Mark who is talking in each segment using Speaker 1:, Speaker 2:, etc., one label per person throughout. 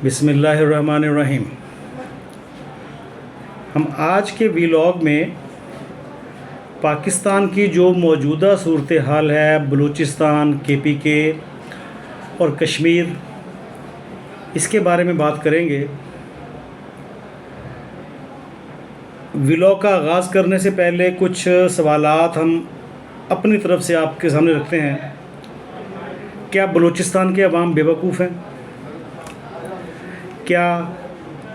Speaker 1: بسم اللہ الرحمن الرحیم۔ ہم آج کے ویلاگ میں پاکستان کی جو موجودہ صورتحال ہے، بلوچستان، KPK اور کشمیر، اس کے بارے میں بات کریں گے۔ ویلاگ کا آغاز کرنے سے پہلے کچھ سوالات ہم اپنی طرف سے آپ کے سامنے رکھتے ہیں۔ کیا بلوچستان کے عوام بے وقوف ہیں؟ کیا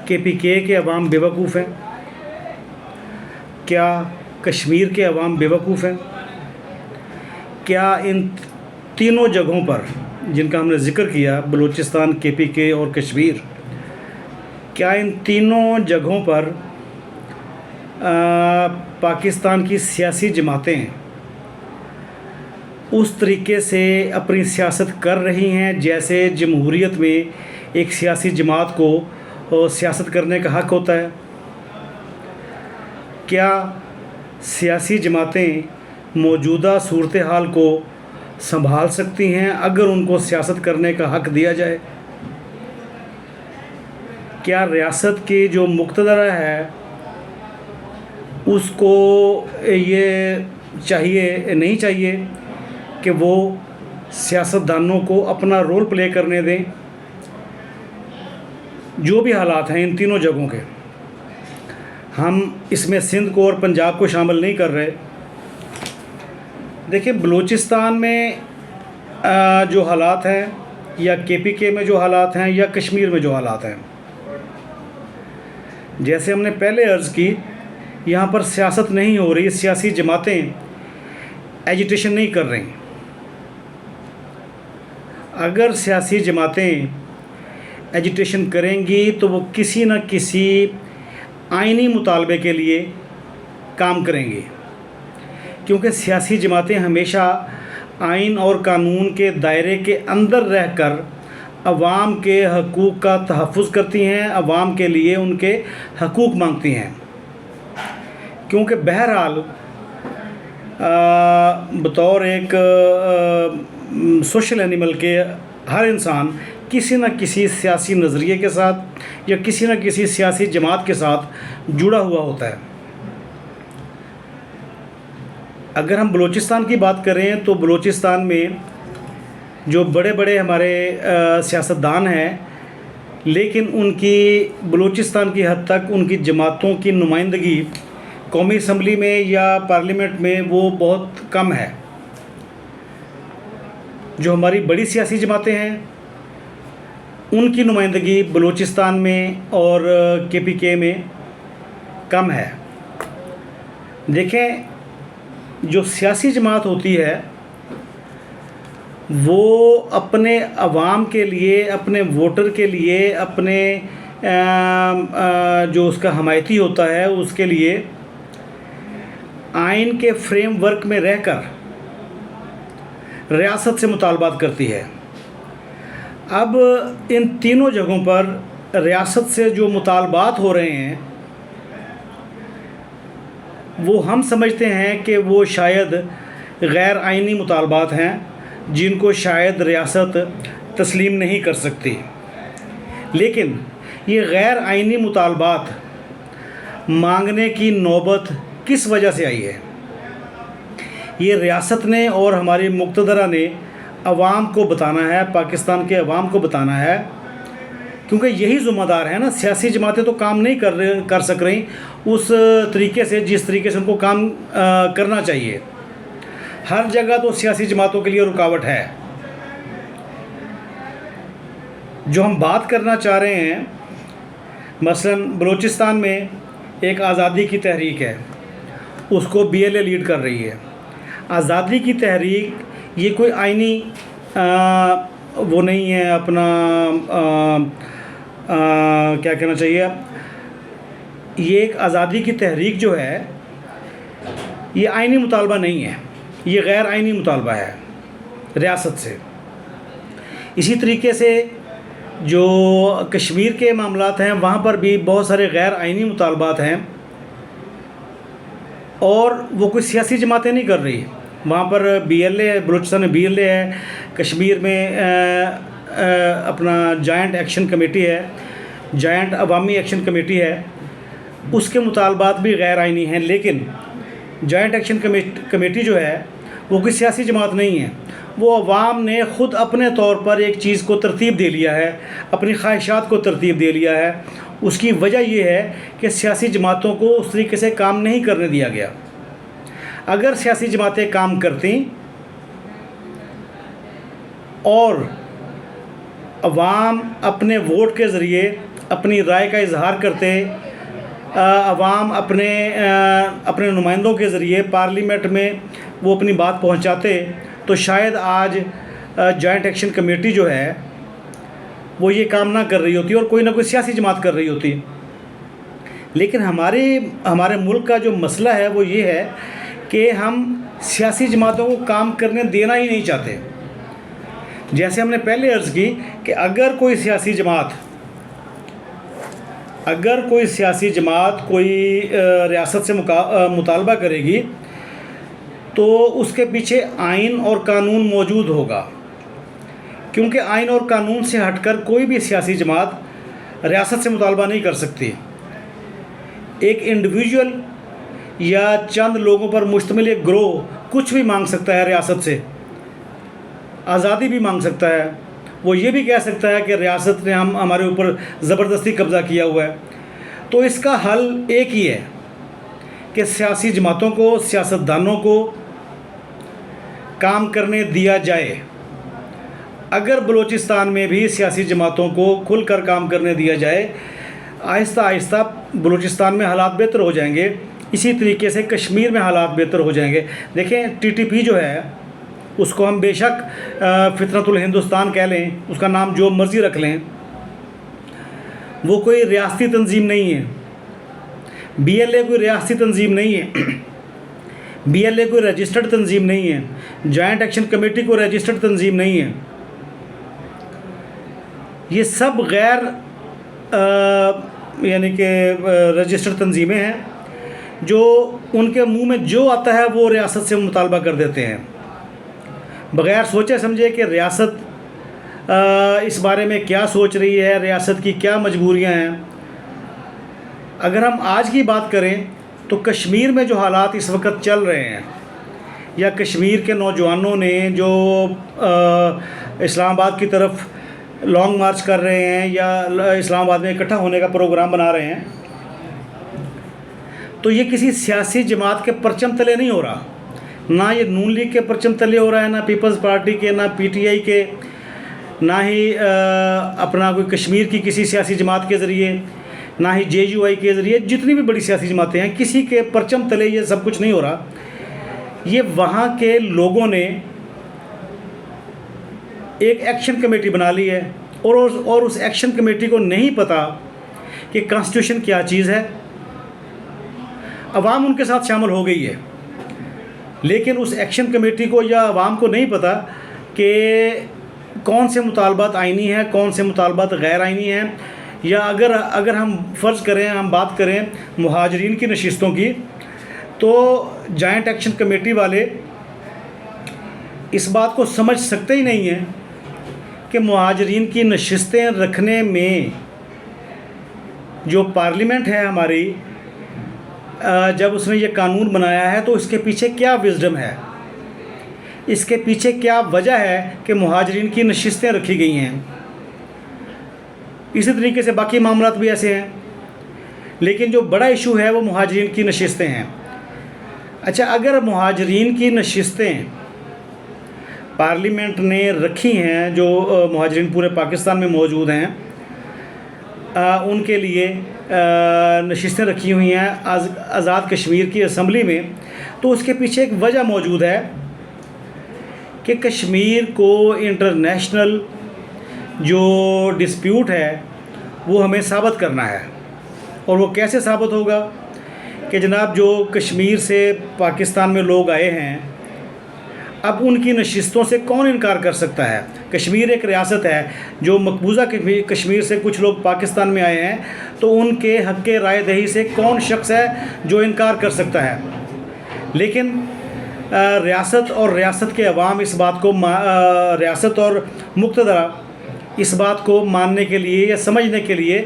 Speaker 1: KPK کے عوام بے وقوف ہیں؟ کیا کشمیر کے عوام بے وقوف ہیں؟ کیا ان تینوں جگہوں پر جن کا ہم نے ذکر کیا، بلوچستان، KPK اور کشمیر، کیا ان تینوں جگہوں پر پاکستان کی سیاسی جماعتیں اس طریقے سے اپنی سیاست کر رہی ہیں جیسے جمہوریت میں ایک سیاسی جماعت کو سیاست کرنے کا حق ہوتا ہے؟ کیا سیاسی جماعتیں موجودہ صورتحال کو سنبھال سکتی ہیں اگر ان کو سیاست کرنے کا حق دیا جائے؟ کیا ریاست کی جو مقتدر ہے اس کو یہ نہیں چاہیے کہ وہ سیاستدانوں کو اپنا رول پلے کرنے دیں؟ جو بھی حالات ہیں ان تینوں جگہوں کے، ہم اس میں سندھ کو اور پنجاب کو شامل نہیں کر رہے۔ دیکھیں، بلوچستان میں جو حالات ہیں، یا KPK میں جو حالات ہیں، یا کشمیر میں جو حالات ہیں، جیسے ہم نے پہلے عرض کی، یہاں پر سیاست نہیں ہو رہی، سیاسی جماعتیں ایجیٹیشن نہیں کر رہی۔ اگر سیاسی جماعتیں ایجیٹیشن کریں گی تو وہ کسی نہ کسی آئینی مطالبے کے لیے کام کریں گی، کیونکہ سیاسی جماعتیں ہمیشہ آئین اور قانون کے دائرے کے اندر رہ کر عوام کے حقوق کا تحفظ کرتی ہیں، عوام کے لیے ان کے حقوق مانگتی ہیں۔ کیونکہ بہرحال بطور ایک سوشل اینیمل کے ہر انسان کسی نہ کسی سیاسی نظریے کے ساتھ یا کسی نہ کسی سیاسی جماعت کے ساتھ جڑا ہوا ہوتا ہے۔ اگر ہم بلوچستان کی بات کریں تو بلوچستان میں جو بڑے بڑے ہمارے سیاستدان ہیں، لیکن ان کی بلوچستان کی حد تک ان کی جماعتوں کی نمائندگی قومی اسمبلی میں یا پارلیمنٹ میں وہ بہت کم ہے۔ جو ہماری بڑی سیاسی جماعتیں ہیں ان کی نمائندگی بلوچستان میں اور KPK میں کم ہے۔ دیکھیں، جو سیاسی جماعت ہوتی ہے وہ اپنے عوام کے لیے، اپنے ووٹر کے لیے، اپنے جو اس کا حمایتی ہوتا ہے اس کے لیے آئین کے فریم ورک میں رہ کر ریاست سے مطالبات کرتی ہے۔ اب ان تینوں جگہوں پر ریاست سے جو مطالبات ہو رہے ہیں وہ ہم سمجھتے ہیں کہ وہ شاید غیر آئینی مطالبات ہیں جن کو شاید ریاست تسلیم نہیں کر سکتی۔ لیکن یہ غیر آئینی مطالبات مانگنے کی نوبت کس وجہ سے آئی ہے؟ یہ ریاست نے اور ہماری مقتدرہ نے عوام کو بتانا ہے، پاکستان کے عوام کو بتانا ہے، کیونکہ یہی ذمہ دار ہے نا۔ سیاسی جماعتیں تو کام نہیں کر سک رہی اس طریقے سے جس طریقے سے ان کو کام کرنا چاہیے۔ ہر جگہ تو سیاسی جماعتوں کے لیے رکاوٹ ہے۔ جو ہم بات کرنا چاہ رہے ہیں، مثلا بلوچستان میں ایک آزادی کی تحریک ہے، اس کو BLA لیڈ کر رہی ہے۔ آزادی کی تحریک یہ کوئی آئینی وہ نہیں ہے، اپنا کیا کہنا چاہیے، یہ ایک آزادی کی تحریک جو ہے یہ آئینی مطالبہ نہیں ہے، یہ غیر آئینی مطالبہ ہے ریاست سے۔ اسی طریقے سے جو کشمیر کے معاملات ہیں وہاں پر بھی بہت سارے غیر آئینی مطالبات ہیں اور وہ کوئی سیاسی جماعتیں نہیں کر رہی۔ وہاں پر BLA، بلوچستان میں BLA ہے، کشمیر میں اپنا جوائنٹ ایکشن کمیٹی ہے، جوائنٹ عوامی ایکشن کمیٹی ہے، اس کے مطالبات بھی غیر آئینی ہیں، لیکن جوائنٹ ایکشن کمیٹی جو ہے وہ کوئی سیاسی جماعت نہیں ہے، وہ عوام نے خود اپنے طور پر ایک چیز کو ترتیب دے لیا ہے، اپنی خواہشات کو ترتیب دے لیا ہے۔ اس کی وجہ یہ ہے کہ سیاسی جماعتوں کو اس طریقے سے کام نہیں کرنے دیا گیا۔ اگر سیاسی جماعتیں کام کرتیں اور عوام اپنے ووٹ کے ذریعے اپنی رائے کا اظہار کرتے، عوام اپنے نمائندوں کے ذریعے پارلیمنٹ میں وہ اپنی بات پہنچاتے، تو شاید آج جوائنٹ ایکشن کمیٹی جو ہے وہ یہ کام نہ کر رہی ہوتی اور کوئی نہ کوئی سیاسی جماعت کر رہی ہوتی۔ لیکن ہمارے ملک کا جو مسئلہ ہے وہ یہ ہے کہ ہم سیاسی جماعتوں کو کام کرنے دینا ہی نہیں چاہتے۔ جیسے ہم نے پہلے عرض کی کہ اگر کوئی سیاسی جماعت کوئی ریاست سے مطالبہ کرے گی تو اس کے پیچھے آئین اور قانون موجود ہوگا، کیونکہ آئین اور قانون سے ہٹ کر کوئی بھی سیاسی جماعت ریاست سے مطالبہ نہیں کر سکتی۔ ایک انڈیویجول یا چند لوگوں پر مشتمل ایک گروہ کچھ بھی مانگ سکتا ہے ریاست سے، آزادی بھی مانگ سکتا ہے، وہ یہ بھی کہہ سکتا ہے کہ ریاست نے ہمارے اوپر زبردستی قبضہ کیا ہوا ہے۔ تو اس کا حل ایک ہی ہے کہ سیاسی جماعتوں کو، سیاستدانوں کو کام کرنے دیا جائے۔ اگر بلوچستان میں بھی سیاسی جماعتوں کو کھل کر کام کرنے دیا جائے، آہستہ آہستہ بلوچستان میں حالات بہتر ہو جائیں گے، اسی طریقے سے کشمیر میں حالات بہتر ہو جائیں گے۔ دیکھیں ٹی ٹی پی جو ہے اس کو ہم بے شک فطرت الہندوستان کہہ لیں، اس کا نام جو مرضی رکھ لیں، وہ کوئی ریاستی تنظیم نہیں ہے۔ بی ایل اے کوئی ریاستی تنظیم نہیں ہے، بی ایل اے کوئی رجسٹرڈ تنظیم نہیں ہے، جوائنٹ ایکشن کمیٹی کوئی رجسٹرڈ تنظیم نہیں ہے۔ یہ سب غیر یعنی کہ رجسٹرڈ تنظیمیں ہیں جو ان کے منہ میں جو آتا ہے وہ ریاست سے مطالبہ کر دیتے ہیں، بغیر سوچے سمجھے کہ ریاست اس بارے میں کیا سوچ رہی ہے، ریاست کی کیا مجبوریاں ہیں۔ اگر ہم آج کی بات کریں تو کشمیر میں جو حالات اس وقت چل رہے ہیں، یا کشمیر کے نوجوانوں نے جو اسلام آباد کی طرف لانگ مارچ کر رہے ہیں یا اسلام آباد میں اکٹھا ہونے کا پروگرام بنا رہے ہیں، تو یہ کسی سیاسی جماعت کے پرچم تلے نہیں ہو رہا، نہ یہ نون لیگ کے پرچم تلے ہو رہا ہے، نہ پیپلز پارٹی کے، نہ پی ٹی آئی کے، نہ ہی اپنا کوئی کشمیر کی کسی سیاسی جماعت کے ذریعے، نہ ہی جے یو آئی کے ذریعے۔ جتنی بھی بڑی سیاسی جماعتیں ہیں، کسی کے پرچم تلے یہ سب کچھ نہیں ہو رہا۔ یہ وہاں کے لوگوں نے ایک ایکشن کمیٹی بنا لی ہے، اور اس ایکشن کمیٹی کو نہیں پتہ کہ کانسٹیٹیوشن کیا چیز ہے۔ عوام ان کے ساتھ شامل ہو گئی ہے، لیکن اس ایکشن کمیٹی کو یا عوام کو نہیں پتہ کہ کون سے مطالبات آئینی ہیں، کون سے مطالبات غیر آئینی ہیں۔ یا اگر ہم فرض کریں، ہم بات کریں مہاجرین کی نشستوں کی، تو جوائنٹ ایکشن کمیٹی والے اس بات کو سمجھ سکتے ہی نہیں ہیں کہ مہاجرین کی نشستیں رکھنے میں جو پارلیمنٹ ہے ہماری، جب اس نے یہ قانون بنایا ہے تو اس کے پیچھے کیا وزڈم ہے، اس کے پیچھے کیا وجہ ہے کہ مہاجرین کی نشستیں رکھی گئی ہیں۔ اسی طریقے سے باقی معاملات بھی ایسے ہیں، لیکن جو بڑا ایشو ہے وہ مہاجرین کی نشستیں ہیں۔ اچھا، اگر مہاجرین کی نشستیں پارلیمنٹ نے رکھی ہیں، جو مہاجرین پورے پاکستان میں موجود ہیں، ان کے لیے نشستیں رکھی ہوئی ہیں آزاد کشمیر کی اسمبلی میں، تو اس کے پیچھے ایک وجہ موجود ہے کہ کشمیر کو انٹرنیشنل جو ڈسپیوٹ ہے وہ ہمیں ثابت کرنا ہے۔ اور وہ کیسے ثابت ہوگا کہ جناب جو کشمیر سے پاکستان میں لوگ آئے ہیں، اب ان کی نشستوں سے کون انکار کر سکتا ہے؟ کشمیر ایک ریاست ہے، جو مقبوضہ کشمیر سے کچھ لوگ پاکستان میں آئے ہیں، تو ان کے حق رائے دہی سے کون شخص ہے جو انکار کر سکتا ہے؟ لیکن ریاست اور ریاست کے عوام اس بات کو، ریاست اور مقتدرہ اس بات کو ماننے کے لیے یا سمجھنے کے لیے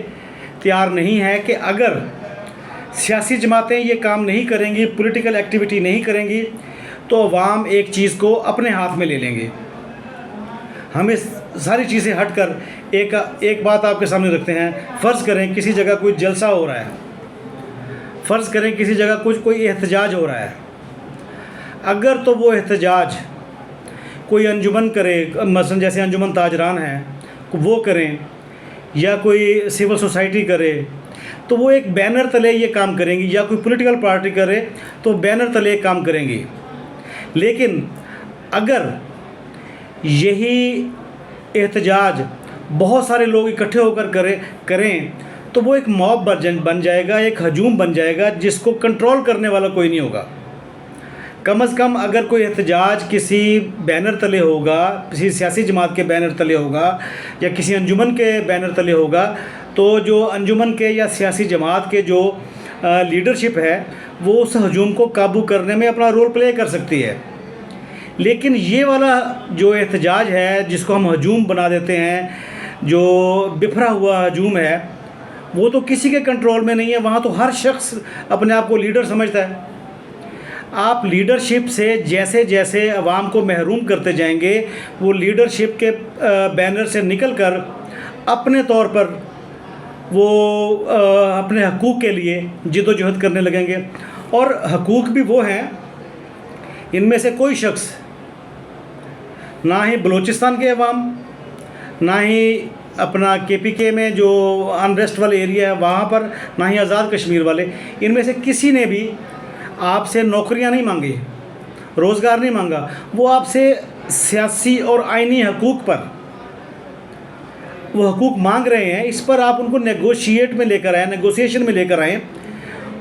Speaker 1: تیار نہیں ہے کہ اگر سیاسی جماعتیں یہ کام نہیں کریں گی، پولیٹیکل ایکٹیویٹی نہیں کریں گی، تو عوام ایک چیز کو اپنے ہاتھ میں لے لیں گے۔ ہم اس ساری چیزیں ہٹ کر ایک بات آپ کے سامنے رکھتے ہیں۔ فرض کریں کسی جگہ کوئی جلسہ ہو رہا ہے، فرض کریں کسی جگہ کوئی احتجاج ہو رہا ہے، اگر تو وہ احتجاج کوئی انجمن کرے، مثلا جیسے انجمن تاجران ہیں وہ کریں یا کوئی سول سوسائٹی کرے، تو وہ ایک بینر تلے یہ کام کریں گی، یا کوئی پولیٹیکل پارٹی کرے تو بینر تلے کام کریں گی۔ لیکن اگر یہی احتجاج بہت سارے لوگ اکٹھے ہو کر کریں تو وہ ایک موب بن جائے گا، ایک ہجوم بن جائے گا جس کو کنٹرول کرنے والا کوئی نہیں ہوگا۔ کم از کم اگر کوئی احتجاج کسی بینر تلے ہوگا، کسی سیاسی جماعت کے بینر تلے ہوگا یا کسی انجمن کے بینر تلے ہوگا، تو جو انجمن کے یا سیاسی جماعت کے جو لیڈرشپ ہے وہ اس ہجوم کو قابو کرنے میں اپنا رول پلے کر سکتی ہے۔ لیکن یہ والا جو احتجاج ہے جس کو ہم ہجوم بنا دیتے ہیں، جو بکھرا ہوا ہجوم ہے، وہ تو کسی کے کنٹرول میں نہیں ہے۔ وہاں تو ہر شخص اپنے آپ کو لیڈر سمجھتا ہے۔ آپ لیڈرشپ سے جیسے جیسے عوام کو محروم کرتے جائیں گے، وہ لیڈرشپ کے بینر سے نکل کر اپنے طور پر وہ اپنے حقوق کے لیے جد و جہد کرنے لگیں گے۔ اور حقوق بھی وہ ہیں، ان میں سے کوئی شخص نہ ہی بلوچستان کے عوام، نہ ہی اپنا KPK میں جو انریسٹ والے ایریا ہے وہاں پر، نہ ہی آزاد کشمیر والے، ان میں سے کسی نے بھی آپ سے نوکریاں نہیں مانگی، روزگار نہیں مانگا۔ وہ آپ سے سیاسی اور آئینی حقوق پر وہ حقوق مانگ رہے ہیں، اس پر آپ ان کو نیگوشیشن میں لے کر آئیں،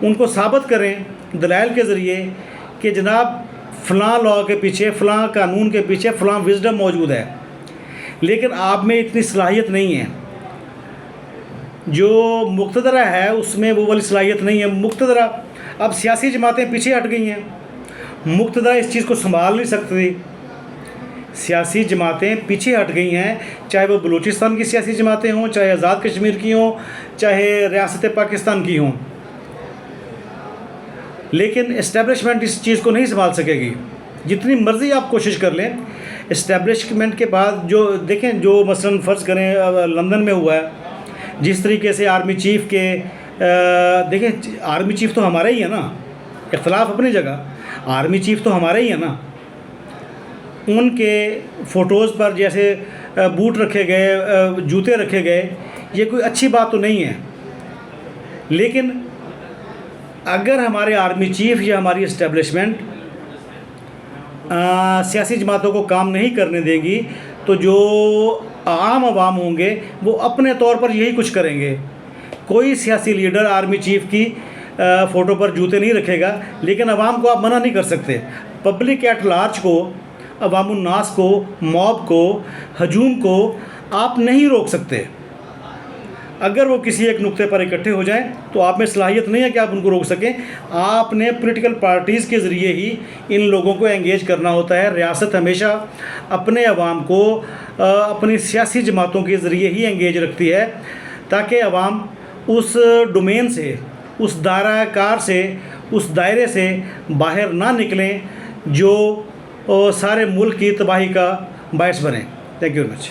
Speaker 1: ان کو ثابت کریں دلائل کے ذریعے کہ جناب فلاں لاء کے پیچھے، فلاں قانون کے پیچھے فلاں وزڈم موجود ہے، لیکن آپ میں اتنی صلاحیت نہیں ہے۔ جو مقتدرہ ہے اس میں وہ والی صلاحیت نہیں ہے۔ مقتدرہ اب سیاسی جماعتیں پیچھے ہٹ گئی ہیں، مقتدرہ اس چیز کو سنبھال نہیں سکتی، سیاسی جماعتیں پیچھے ہٹ گئی ہیں، چاہے وہ بلوچستان کی سیاسی جماعتیں ہوں، چاہے آزاد کشمیر کی ہوں، چاہے ریاست پاکستان کی ہوں۔ لیکن اسٹیبلشمنٹ اس چیز کو نہیں سنبھال سکے گی، جتنی مرضی آپ کوشش کر لیں۔ اسٹیبلشمنٹ کے بعد جو دیکھیں، جو مثلا فرض کریں لندن میں ہوا ہے، جس طریقے سے آرمی چیف کے دیکھیں، آرمی چیف تو ہمارا ہی ہے نا، اختلاف اپنی جگہ، آرمی چیف تو ہمارا ہی ہے نا۔ ان کے فوٹوز پر جیسے بوٹ رکھے گئے، جوتے رکھے گئے، یہ کوئی اچھی بات تو نہیں ہے۔ لیکن اگر ہمارے آرمی چیف یا ہماری اسٹیبلشمنٹ سیاسی جماعتوں کو کام نہیں کرنے دے گی، تو جو عام عوام ہوں گے وہ اپنے طور پر یہی کچھ کریں گے۔ کوئی سیاسی لیڈر آرمی چیف کی فوٹو پر جوتے نہیں رکھے گا، لیکن عوام کو آپ منع نہیں کر سکتے۔ پبلک ایٹ لارج کو، عوام الناس کو، موب کو، ہجوم کو آپ نہیں روک سکتے۔ اگر وہ کسی ایک نقطے پر اکٹھے ہو جائیں تو آپ میں صلاحیت نہیں ہے کہ آپ ان کو روک سکیں۔ آپ نے پولیٹیکل پارٹیز کے ذریعے ہی ان لوگوں کو انگیج کرنا ہوتا ہے۔ ریاست ہمیشہ اپنے عوام کو اپنی سیاسی جماعتوں کے ذریعے ہی انگیج رکھتی ہے، تاکہ عوام اس ڈومین سے، اس دائرہ کار سے، اس دائرے سے باہر نہ نکلیں جو سارے ملک کی تباہی کا باعث بنے۔ Thank you very much.